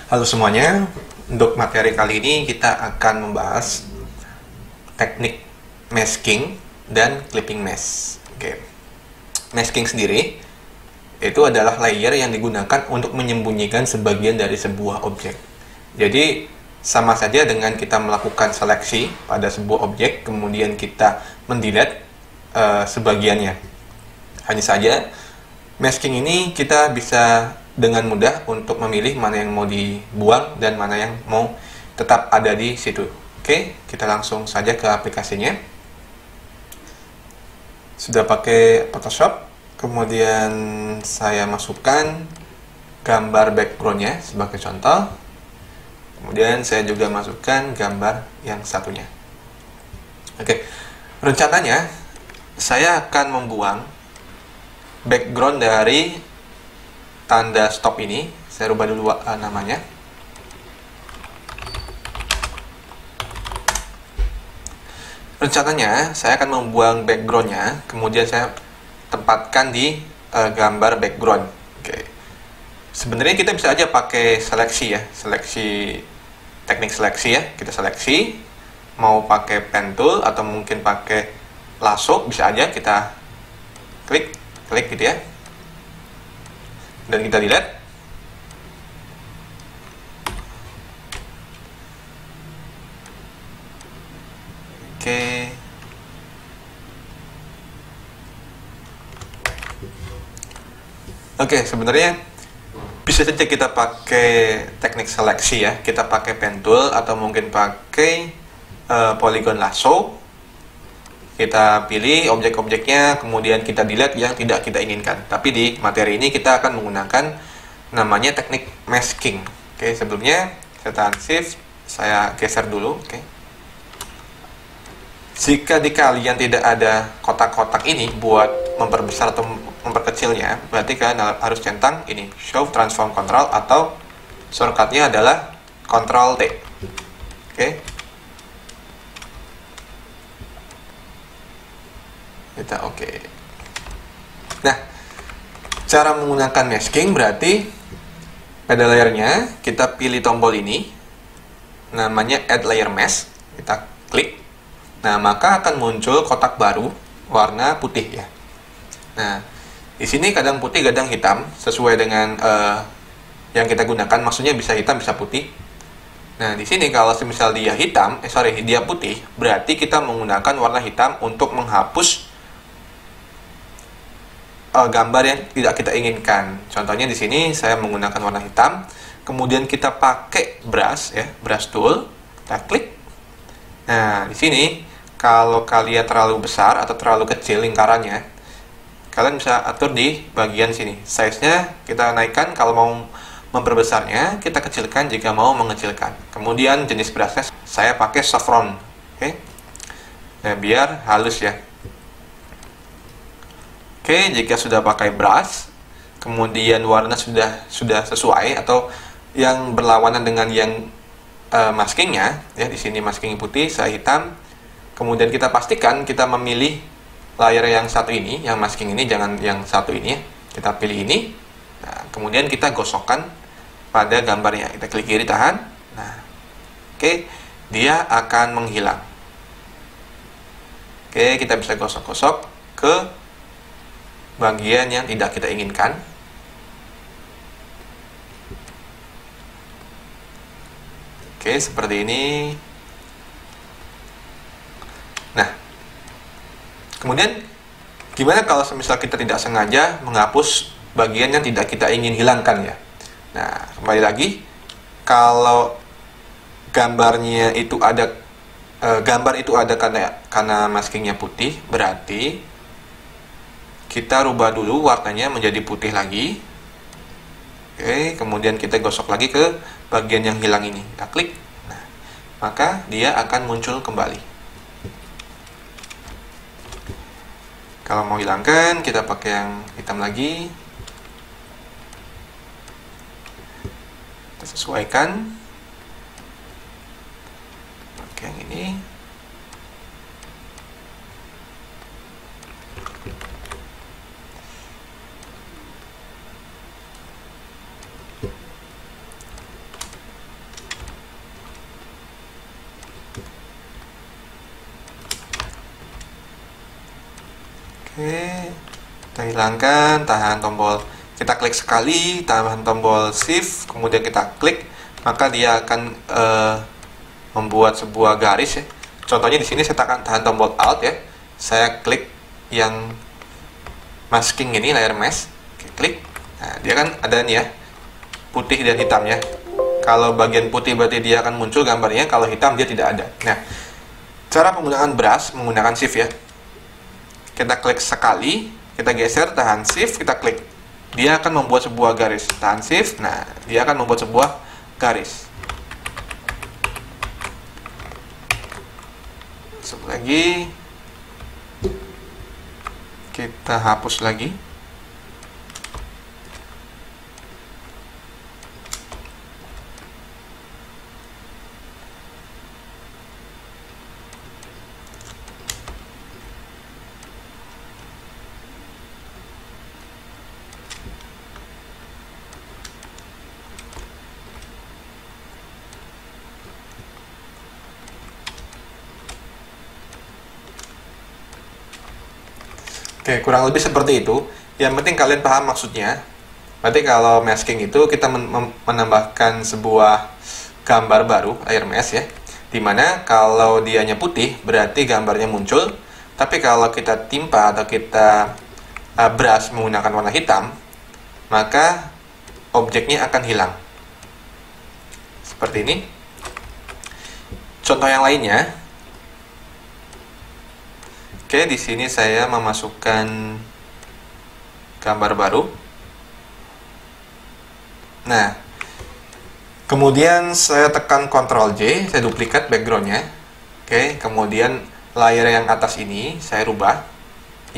Halo semuanya, untuk materi kali ini kita akan membahas teknik masking dan clipping mask. Oke. Masking sendiri itu adalah layer yang digunakan untuk menyembunyikan sebagian dari sebuah objek. Jadi sama saja dengan kita melakukan seleksi pada sebuah objek, kemudian kita mendelete sebagiannya. Hanya saja masking ini kita bisa dengan mudah untuk memilih mana yang mau dibuang dan mana yang mau tetap ada di situ. Oke, kita langsung saja ke aplikasinya. Sudah pakai Photoshop, kemudian saya masukkan gambar backgroundnya sebagai contoh. Kemudian saya juga masukkan gambar yang satunya. Oke, rencananya saya akan membuang background dari tanda stop ini. Saya rubah dulu namanya. Rencananya saya akan membuang backgroundnya, kemudian saya tempatkan di gambar background. Oke. Sebenarnya kita bisa aja pakai seleksi ya, teknik seleksi ya. Kita seleksi, mau pakai pen tool atau mungkin pakai lasso, bisa aja kita klik gitu ya. Dan kita delete. Oke, sebenarnya bisa saja kita pakai teknik seleksi ya. Kita pakai pen tool atau mungkin pakai polygon lasso. Kita pilih objek-objeknya, kemudian kita delete yang tidak kita inginkan. Tapi di materi ini kita akan menggunakan namanya teknik masking. Oke, sebelumnya saya tahan shift, saya geser dulu. Oke. Jika di kalian tidak ada kotak-kotak ini buat memperbesar atau memperkecilnya, berarti kalian harus centang ini, show transform control, atau shortcutnya adalah Ctrl T. Oke. Kita oke. Nah, cara menggunakan masking berarti pada layernya kita pilih tombol ini, namanya Add Layer Mask. Kita klik. Nah, maka akan muncul kotak baru warna putih ya. Nah, di sini kadang putih, kadang hitam, sesuai dengan yang kita gunakan. Maksudnya bisa hitam, bisa putih. Nah, di sini kalau misal dia hitam, dia putih, berarti kita menggunakan warna hitam untuk menghapus gambar yang tidak kita inginkan. Contohnya di sini saya menggunakan warna hitam, kemudian kita pakai brush ya, brush tool, kita klik. Nah, di sini kalau kalian terlalu besar atau terlalu kecil lingkarannya, kalian bisa atur di bagian sini. Size-nya kita naikkan kalau mau memperbesarnya, kita kecilkan jika mau mengecilkan. Kemudian jenis brushnya saya pakai saffron. Oke. Nah, biar halus ya. Oke, jika sudah pakai brush, kemudian warna sudah sesuai atau yang berlawanan dengan yang maskingnya, ya di sini masking putih, saya hitam. Kemudian kita pastikan kita memilih layer yang satu ini, yang masking ini, jangan yang satu ini ya. Kita pilih ini. Nah, kemudian kita gosokkan pada gambarnya. Kita klik kiri, tahan. Nah, oke, dia akan menghilang. Oke, kita bisa gosok-gosok ke bagian yang tidak kita inginkan. Oke, seperti ini. Nah, kemudian gimana kalau misal kita tidak sengaja menghapus bagian yang tidak kita ingin hilangkan ya? Nah, kembali lagi, kalau gambarnya itu ada gambar itu ada karena maskingnya putih, berarti kita rubah dulu warnanya menjadi putih lagi. Oke, kemudian kita gosok lagi ke bagian yang hilang ini. Kita klik. Nah, maka dia akan muncul kembali. Kalau mau hilangkan, kita pakai yang hitam lagi. Kita sesuaikan. Pakai yang ini. Saya hilangkan, tahan tombol, kita klik sekali, tahan tombol shift, kemudian kita klik, maka dia akan membuat sebuah garis ya. Contohnya di sini saya tahan tombol alt ya, saya klik yang masking ini, layer mask, klik, nah dia kan ada nih ya, putih dan hitamnya. Kalau bagian putih berarti dia akan muncul gambarnya, kalau hitam dia tidak ada. Nah, cara penggunaan brush menggunakan shift ya. Kita klik sekali, kita geser, tahan shift, kita klik. Dia akan membuat sebuah garis. Tahan shift, nah dia akan membuat sebuah garis. Masuk lagi. Kita hapus lagi. Oke, kurang lebih seperti itu. Yang penting kalian paham maksudnya. Berarti kalau masking itu kita menambahkan sebuah gambar baru, layer mask ya. Dimana kalau dianya putih, berarti gambarnya muncul. Tapi kalau kita timpa atau kita brush menggunakan warna hitam, maka objeknya akan hilang. Seperti ini. Contoh yang lainnya. Oke, di sini saya memasukkan gambar baru. Nah, kemudian saya tekan Ctrl J, saya duplikat backgroundnya. Oke, kemudian layer yang atas ini saya rubah,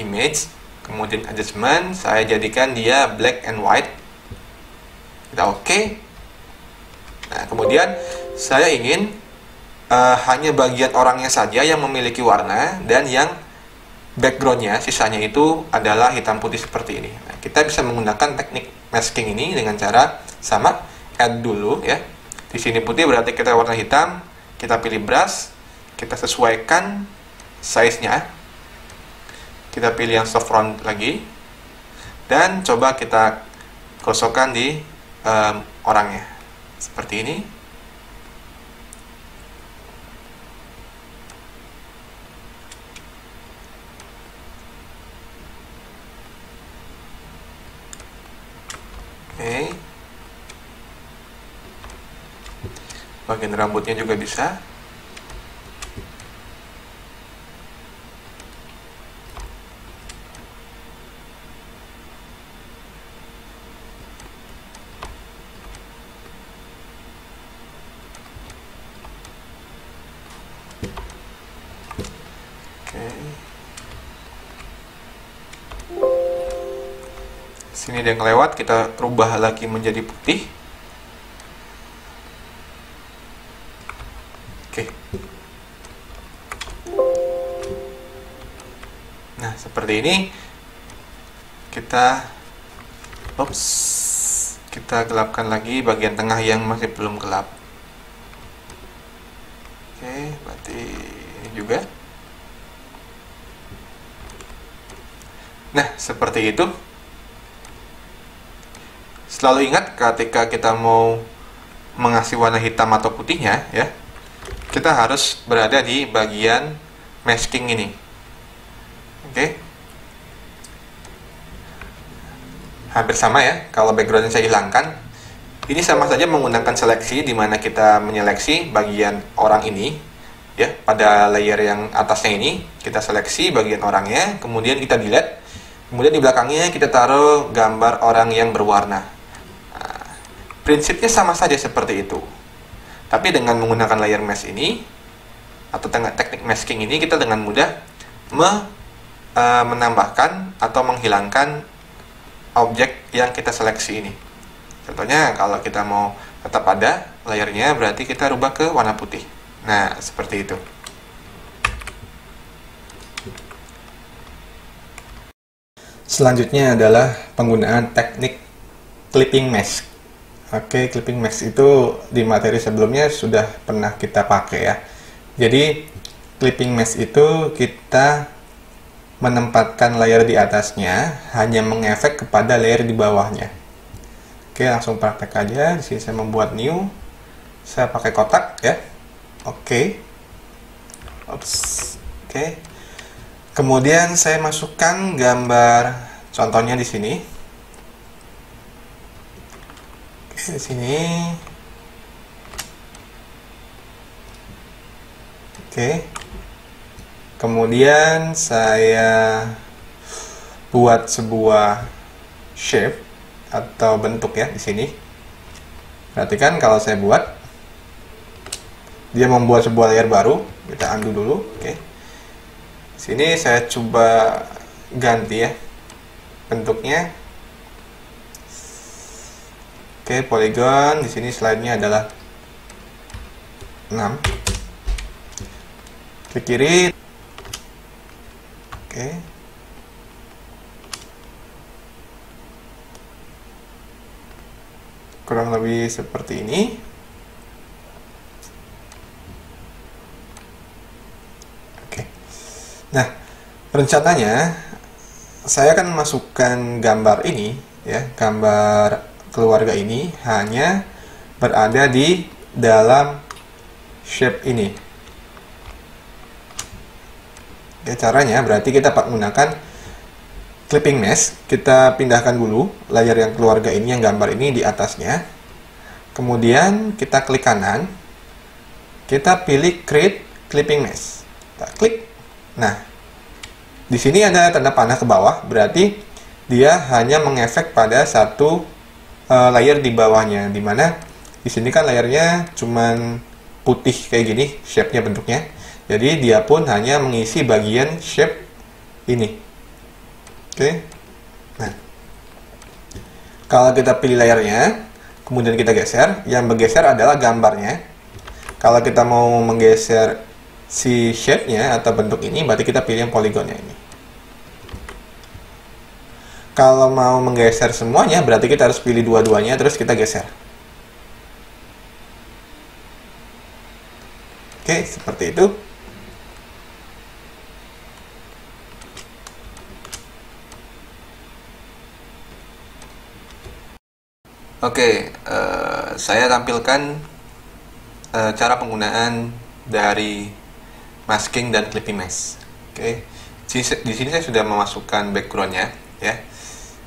image, kemudian adjustment, saya jadikan dia black and white. Kita oke. Nah, kemudian saya ingin hanya bagian orangnya saja yang memiliki warna dan yang backgroundnya, sisanya itu adalah hitam putih seperti ini. Nah, kita bisa menggunakan teknik masking ini dengan cara sama, add dulu ya. Di sini putih berarti kita warna hitam, kita pilih brush, kita sesuaikan size-nya. Kita pilih yang soft round lagi. Dan coba kita gosokkan di orangnya. Seperti ini. Oke. Bagian rambutnya juga bisa. Oke. Sini ada yang lewat, kita rubah lagi menjadi putih. Oke. Nah, seperti ini. Kita gelapkan lagi bagian tengah yang masih belum gelap. Oke, berarti ini juga. Nah, seperti itu. Selalu ingat ketika kita mau mengasih warna hitam atau putihnya ya, kita harus berada di bagian masking ini. Oke. Hampir sama ya, kalau backgroundnya saya hilangkan. Ini sama saja menggunakan seleksi, di mana kita menyeleksi bagian orang ini ya, pada layer yang atasnya ini kita seleksi bagian orangnya, kemudian kita delete. Kemudian di belakangnya kita taruh gambar orang yang berwarna. Prinsipnya sama saja seperti itu. Tapi dengan menggunakan layer mask ini atau teknik masking ini, kita dengan mudah menambahkan atau menghilangkan objek yang kita seleksi ini. Contohnya kalau kita mau tetap ada layernya, berarti kita rubah ke warna putih. Nah, seperti itu. Selanjutnya adalah penggunaan teknik clipping mask. Oke, clipping mask itu di materi sebelumnya sudah pernah kita pakai ya. Jadi clipping mask itu kita menempatkan layer di atasnya hanya mengefek kepada layer di bawahnya. Oke, langsung praktek aja. Di sini saya membuat new. Saya pakai kotak ya. Oke. Oops. Oke. Kemudian saya masukkan gambar contohnya di sini. Oke, di sini. Oke. Kemudian saya buat sebuah shape atau bentuk ya di sini. Perhatikan kalau saya buat, dia membuat sebuah layer baru. Kita undo dulu. Oke. Sini saya coba ganti ya bentuknya. Oke, polygon di sini slide-nya adalah 6. Klik kiri. Oke. Kurang lebih seperti ini. Oke. Nah, rencananya saya akan masukkan gambar ini ya, gambar keluarga ini hanya berada di dalam shape ini. Oke, caranya berarti kita menggunakan clipping mesh. Kita pindahkan dulu layer yang keluarga ini, yang gambar ini di atasnya. Kemudian kita klik kanan. Kita pilih create clipping mesh. Kita klik. Nah, di sini ada tanda panah ke bawah, berarti dia hanya mengefek pada satu layer di bawahnya. Dimana di sini kan layernya cuman putih kayak gini, shape-nya, bentuknya. Jadi dia pun hanya mengisi bagian shape ini. Oke. Nah, kalau kita pilih layernya, kemudian kita geser, yang bergeser adalah gambarnya. Kalau kita mau menggeser si shape-nya atau bentuk ini, berarti kita pilih yang poligonnya ini. Kalau mau menggeser semuanya, berarti kita harus pilih dua-duanya, terus kita geser. Oke, seperti itu. Oke, saya tampilkan cara penggunaan dari masking dan clipping mesh. Oke, di sini saya sudah memasukkan backgroundnya, ya.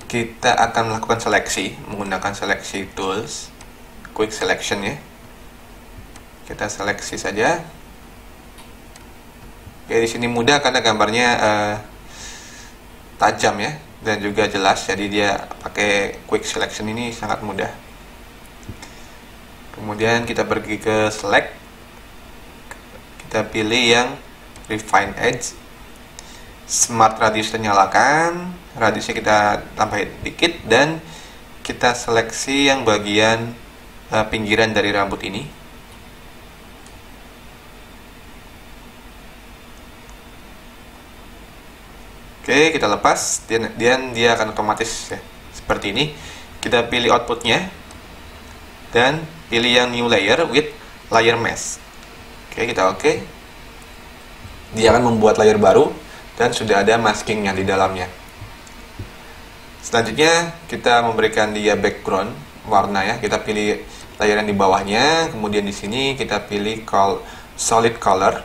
Kita akan melakukan seleksi menggunakan seleksi tools, quick selection ya. Kita seleksi saja. Oke, di sini mudah karena gambarnya tajam ya, dan juga jelas, jadi dia pakai quick selection ini sangat mudah. Kemudian kita pergi ke select, kita pilih yang refine edge, smart radius kita nyalakan, radiusnya kita tambahin dikit, dan kita seleksi yang bagian pinggiran dari rambut ini. Oke, kita lepas, dan dia akan otomatis ya, seperti ini. Kita pilih outputnya, dan pilih yang new layer with layer mesh. Oke, kita oke. Dia akan membuat layer baru, dan sudah ada maskingnya di dalamnya. Selanjutnya, kita memberikan dia background, warna ya. Kita pilih layer yang di bawahnya, kemudian di sini kita pilih solid color.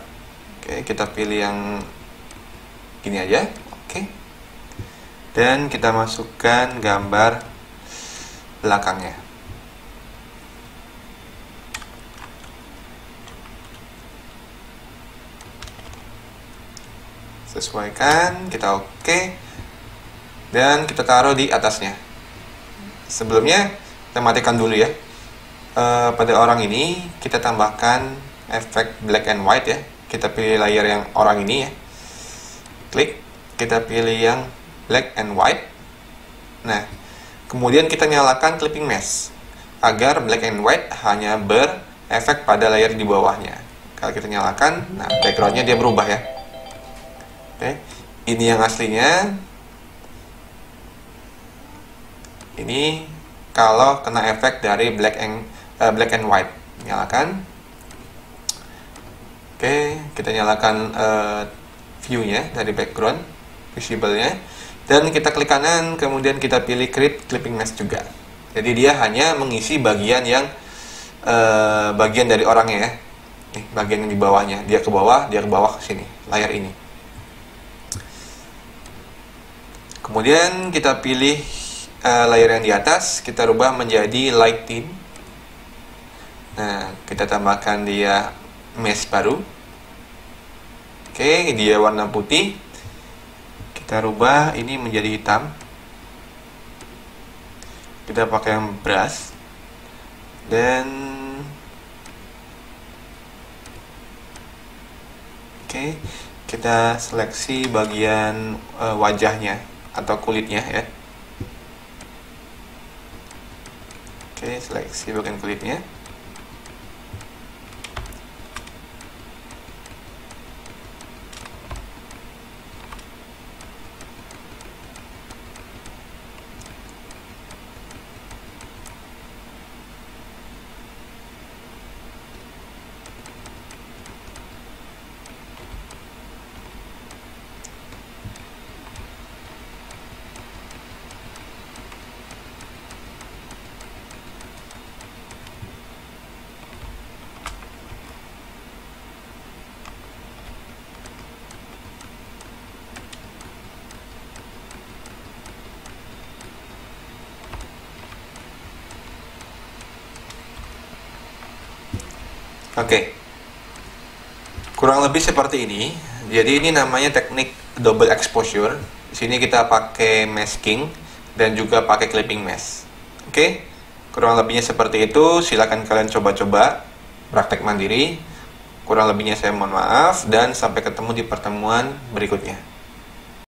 Oke, kita pilih yang gini aja. Oke. Dan kita masukkan gambar belakangnya. Sesuaikan, kita oke. Dan kita taruh di atasnya. Sebelumnya kita matikan dulu ya. Pada orang ini kita tambahkan efek black and white ya. Kita pilih layer yang orang ini ya. Klik. Kita pilih yang black and white. Nah, kemudian kita nyalakan clipping mesh agar black and white hanya berefek pada layer di bawahnya. Kalau kita nyalakan, nah backgroundnya dia berubah ya. Oke, ini yang aslinya. Ini kalau kena efek dari black and white. Nyalakan. Oke, kita nyalakan view-nya dari background. visible-nya. Dan kita klik kanan, kemudian kita pilih create clipping mask juga. Jadi dia hanya mengisi bagian yang bagian dari orangnya ya. Nih, bagian yang di bawahnya. Dia ke bawah ke sini, layar ini. Kemudian kita pilih layar yang di atas, kita rubah menjadi light tint. Nah, kita tambahkan dia mesh baru. Oke, dia warna putih. Kita rubah ini menjadi hitam. Kita pakai yang brush. Dan oke, kita seleksi bagian wajahnya atau kulitnya ya. Oke, seleksi bagian kulitnya. Oke, kurang lebih seperti ini. Jadi ini namanya teknik double exposure. Di sini kita pakai masking dan juga pakai clipping mask. Oke, kurang lebihnya seperti itu. Silakan kalian coba-coba praktek mandiri. Kurang lebihnya saya mohon maaf dan sampai ketemu di pertemuan berikutnya.